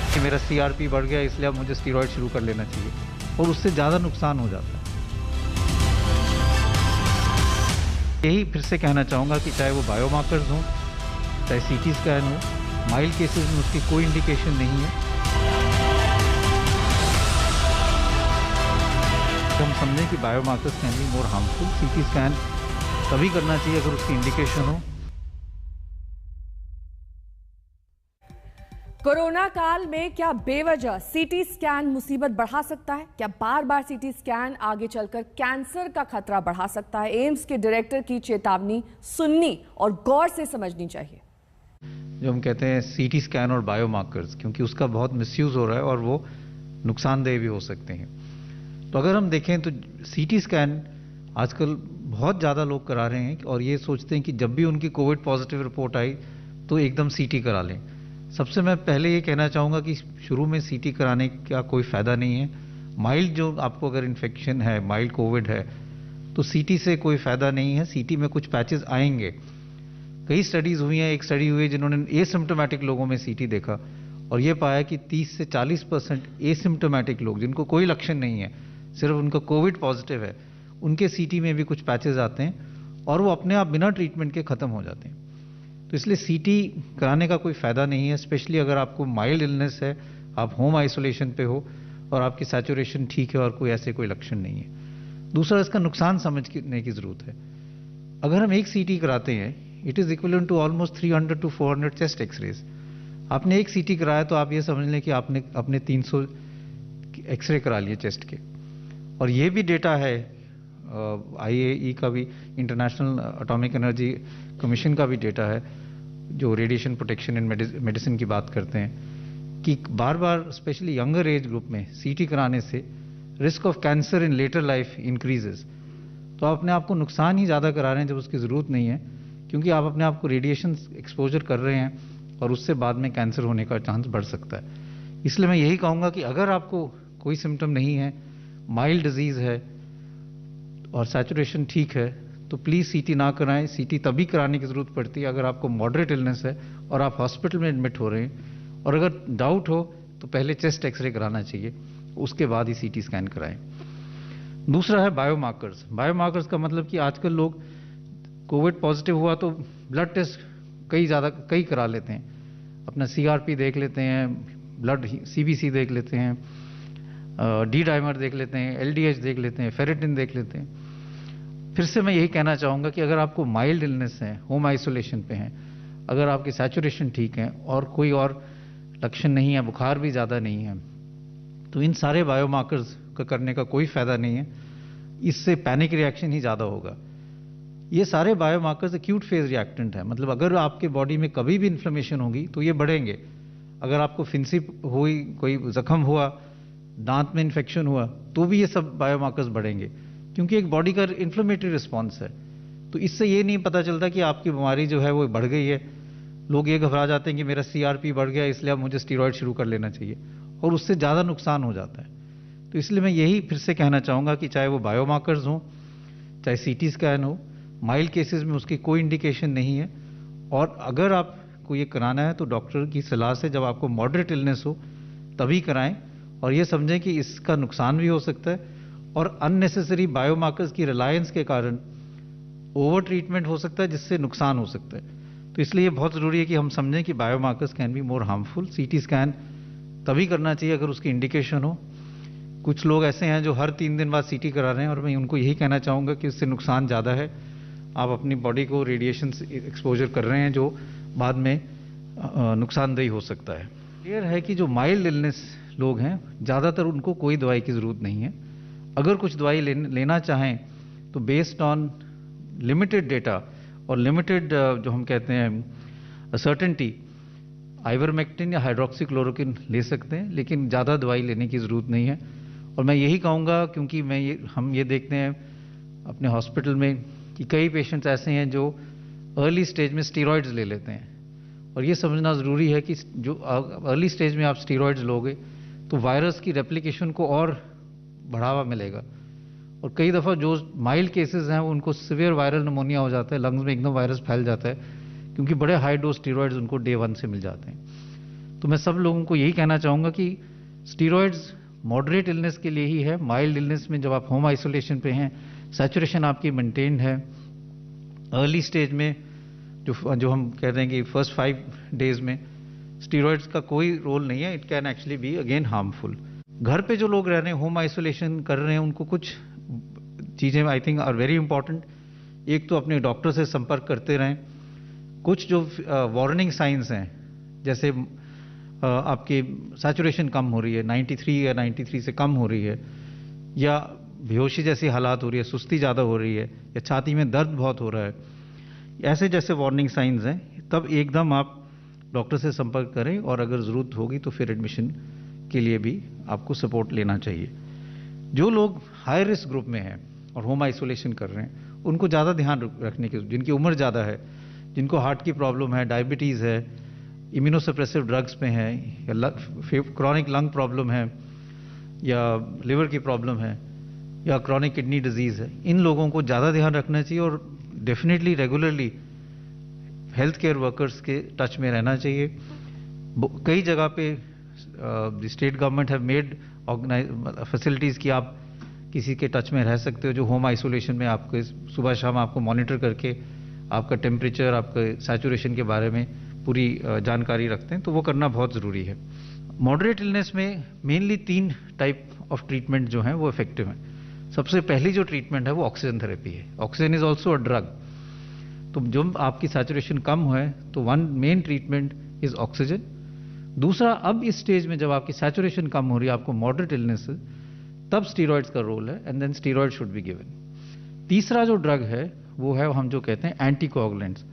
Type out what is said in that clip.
कि मेरा सीआरपी बढ़ गया इसलिए अब मुझे स्टीरॉयड शुरू कर लेना चाहिए, और उससे ज़्यादा नुकसान हो जाता है। यही फिर से कहना चाहूँगा कि चाहे वो बायोमार्कर्स हों, चाहे सीटी स्कैन हो, माइल्ड केसेस में उसकी कोई इंडिकेशन नहीं है। हम समझें कि biomarkers can be more harmful. CT scan तभी करना चाहिए अगर उसकी इंडिकेशन हो। कोरोना काल में क्या बेवजह सीटी स्कैन मुसीबत बढ़ा सकता है? क्या बार बार सीटी स्कैन आगे चलकर कैंसर का खतरा बढ़ा सकता है? एम्स के डायरेक्टर की चेतावनी सुननी और गौर से समझनी चाहिए। जो हम कहते हैं सीटी स्कैन और बायोमार्कर्स, क्योंकि उसका बहुत मिसयूज हो रहा है और वो नुकसानदेह भी हो सकते हैं। तो अगर हम देखें तो सीटी स्कैन आजकल बहुत ज़्यादा लोग करा रहे हैं और ये सोचते हैं कि जब भी उनकी कोविड पॉजिटिव रिपोर्ट आई तो एकदम सीटी करा लें। सबसे मैं पहले ये कहना चाहूँगा कि शुरू में सीटी कराने का कोई फ़ायदा नहीं है। माइल्ड जो आपको अगर इन्फेक्शन है, माइल्ड कोविड है, तो सीटी से कोई फ़ायदा नहीं है। सीटी में कुछ पैचेस आएंगे। कई स्टडीज़ हुई हैं। एक स्टडी हुई है जिन्होंने एसिम्प्टोमेटिक लोगों में सीटी देखा और ये पाया कि 30 से 40% एसिम्प्टोमेटिक लोग जिनको कोई लक्षण नहीं है, सिर्फ उनका कोविड पॉजिटिव है, उनके सीटी में भी कुछ पैचेस आते हैं और वो अपने आप बिना ट्रीटमेंट के ख़त्म हो जाते हैं। तो इसलिए सीटी कराने का कोई फ़ायदा नहीं है, स्पेशली अगर आपको माइल्ड इलनेस है, आप होम आइसोलेशन पे हो और आपकी सैचुरेशन ठीक है और कोई लक्षण नहीं है। दूसरा, इसका नुकसान समझने की ज़रूरत है। अगर हम एक सीटी कराते हैं, it is equivalent to almost 300 to 400 chest X-rays. आपने एक सीटी कराया तो आप ये समझ लें कि आपने अपने 300 एक्सरे करा लिए चेस्ट के। और ये भी डेटा है, IAEA का भी, इंटरनेशनल एटॉमिक एनर्जी कमीशन का भी डेटा है, जो रेडिएशन प्रोटेक्शन इन मेडिसिन की बात करते हैं, कि बार बार स्पेशली यंगर एज ग्रुप में सीटी कराने से risk of cancer in later life increases. तो आप अपने आप को नुकसान ही ज़्यादा करा रहे हैं जब उसकी ज़रूरत नहीं है, क्योंकि आप अपने आप को रेडिएशन एक्सपोजर कर रहे हैं और उससे बाद में कैंसर होने का चांस बढ़ सकता है। इसलिए मैं यही कहूँगा कि अगर आपको कोई सिम्टम नहीं है, माइल्ड डिजीज़ है और सैचुरेशन ठीक है, तो प्लीज़ सीटी ना कराएं। सीटी तभी कराने की ज़रूरत पड़ती है अगर आपको मॉडरेट इलनेस है और आप हॉस्पिटल में एडमिट हो रहे हैं, और अगर डाउट हो तो पहले चेस्ट एक्सरे कराना चाहिए, उसके बाद ही सीटी स्कैन कराएं। दूसरा है बायोमार्कर्स। बायोमार्कर्स का मतलब कि आजकल लोग कोविड पॉजिटिव हुआ तो ब्लड टेस्ट कई करा लेते हैं। अपना सीआरपी देख लेते हैं, ब्लड सीबीसी देख लेते हैं, डी डाइमर देख लेते हैं, एलडीएच देख लेते हैं, फेरेटिन देख लेते हैं। फिर से मैं यही कहना चाहूँगा कि अगर आपको माइल्ड इलनेस है, होम आइसोलेशन पे हैं, अगर आपकी सैचुरेशन ठीक है और कोई और लक्षण नहीं है, बुखार भी ज़्यादा नहीं है, तो इन सारे बायोमार्कर्स का करने का कोई फ़ायदा नहीं है। इससे पैनिक रिएक्शन ही ज़्यादा होगा। ये सारे बायोमार्कर्स एक्यूट फेज रिएक्टेंट है, मतलब अगर आपके बॉडी में कभी भी इन्फ्लेमेशन होगी तो ये बढ़ेंगे। अगर आपको फिंसी हुई, कोई जख्म हुआ, दांत में इन्फेक्शन हुआ, तो भी ये सब बायोमार्कर्स बढ़ेंगे, क्योंकि एक बॉडी का इन्फ्लेमेटरी रिस्पॉन्स है। तो इससे ये नहीं पता चलता कि आपकी बीमारी जो है वो बढ़ गई है। लोग ये घबरा जाते हैं कि मेरा सीआरपी बढ़ गया इसलिए अब मुझे स्टीरॉयड शुरू कर लेना चाहिए, और उससे ज़्यादा नुकसान हो जाता है। तो इसलिए मैं यही फिर से कहना चाहूँगा कि चाहे वो बायोमार्कर्स हों, चाहे सीटी स्कैन हो, माइल्ड केसेस में उसकी कोई इंडिकेशन नहीं है। और अगर आपको ये कराना है तो डॉक्टर की सलाह से, जब आपको मॉडरेट इलनेस हो तभी कराएं, और ये समझें कि इसका नुकसान भी हो सकता है और अननेसेसरी बायोमार्कर्स की रिलायंस के कारण ओवर ट्रीटमेंट हो सकता है, जिससे नुकसान हो सकता है। तो इसलिए ये बहुत ज़रूरी है कि हम समझें कि biomarkers can be more harmful. CT scan तभी करना चाहिए अगर उसकी इंडिकेशन हो। कुछ लोग ऐसे हैं जो हर 3 दिन बाद सीटी करा रहे हैं, और मैं उनको यही कहना चाहूँगा कि उससे नुकसान ज़्यादा है। आप अपनी बॉडी को रेडिएशन एक्सपोजर कर रहे हैं जो बाद में नुकसानदेही हो सकता है। क्लियर है कि जो माइल्ड इलनेस लोग हैं, ज़्यादातर उनको कोई दवाई की ज़रूरत नहीं है। अगर कुछ दवाई लेना चाहें तो बेस्ड ऑन लिमिटेड डेटा और लिमिटेड जो हम कहते हैं सर्टेनिटी, आइवरमेक्टिन या हाइड्रोक्सीक्लोरोक्विन ले सकते हैं, लेकिन ज़्यादा दवाई लेने की ज़रूरत नहीं है। और मैं यही कहूँगा, क्योंकि हम ये देखते हैं अपने हॉस्पिटल में कि कई पेशेंट्स ऐसे हैं जो अर्ली स्टेज में स्टीरॉयड्स ले लेते हैं, और ये समझना ज़रूरी है कि जो अर्ली स्टेज में आप स्टीरॉयड्स लोगे तो वायरस की रेप्लिकेशन को और बढ़ावा मिलेगा, और कई दफ़ा जो माइल्ड केसेस हैं उनको सीवियर वायरल निमोनिया हो जाता है, लंग्स में एकदम वायरस फैल जाता है, क्योंकि बड़े हाई डोज स्टीरॉयड्स उनको डे 1 से मिल जाते हैं। तो मैं सब लोगों को यही कहना चाहूँगा कि स्टीरॉयड्स मॉडरेट इलनेस के लिए ही है। माइल्ड इलनेस में जब आप होम आइसोलेशन पे हैं, सैचुरेशन आपकी मेंटेन्ड है, अर्ली स्टेज में जो हम कह रहे हैं कि फर्स्ट 5 डेज में स्टीरॉयड्स का कोई रोल नहीं है, it can actually be again harmful. घर पे जो लोग रह रहे हैं, होम आइसोलेशन कर रहे हैं, उनको कुछ चीज़ें I think are very important. एक तो अपने डॉक्टर से संपर्क करते रहें। कुछ जो वार्निंग साइंस हैं, जैसे आपकी सैचुरेशन कम हो रही है, 93 या 93 से कम हो रही है, या बेहोशी जैसी हालात हो रही है, सुस्ती ज़्यादा हो रही है, या छाती में दर्द बहुत हो रहा है, ऐसे जैसे वार्निंग साइंस हैं, तब एकदम आप डॉक्टर से संपर्क करें और अगर ज़रूरत होगी तो फिर एडमिशन के लिए भी आपको सपोर्ट लेना चाहिए। जो लोग हाई रिस्क ग्रुप में हैं और होम आइसोलेशन कर रहे हैं, उनको ज़्यादा ध्यान रखने की, जिनकी उम्र ज़्यादा है, जिनको हार्ट की प्रॉब्लम है, डायबिटीज़ है, इम्यूनोसप्रेसिव ड्रग्स पे हैं, या क्रॉनिक लंग प्रॉब्लम है, या लिवर की प्रॉब्लम है, या क्रॉनिक किडनी डिजीज़ है, इन लोगों को ज़्यादा ध्यान रखना चाहिए और definitely regularly health care workers के टच में रहना चाहिए। कई जगह पे state government have made facilities कि आप किसी के टच में रह सकते हो जो होम आइसोलेशन में आपको सुबह शाम आपको मॉनिटर करके आपका टेम्परेचर, आपके सैचुरेशन के बारे में पूरी जानकारी रखते हैं, तो वो करना बहुत ज़रूरी है। मॉडरेट इलनेस में मेनली 3 टाइप ऑफ ट्रीटमेंट जो हैं वो इफेक्टिव हैं। सबसे पहली जो ट्रीटमेंट है वो ऑक्सीजन थेरेपी है। Oxygen is also a drug. तो जब आपकी सैचुरेशन कम है तो one main treatment is oxygen. दूसरा, अब इस स्टेज में जब आपकी सैचुरेशन कम हो रही है, आपको मॉडरेट इलनेस है, तब स्टीरॉयड्स का रोल है, and then steroid should be given. तीसरा जो ड्रग है वो है हम जो कहते हैं एंटीकोगुलेंट्स।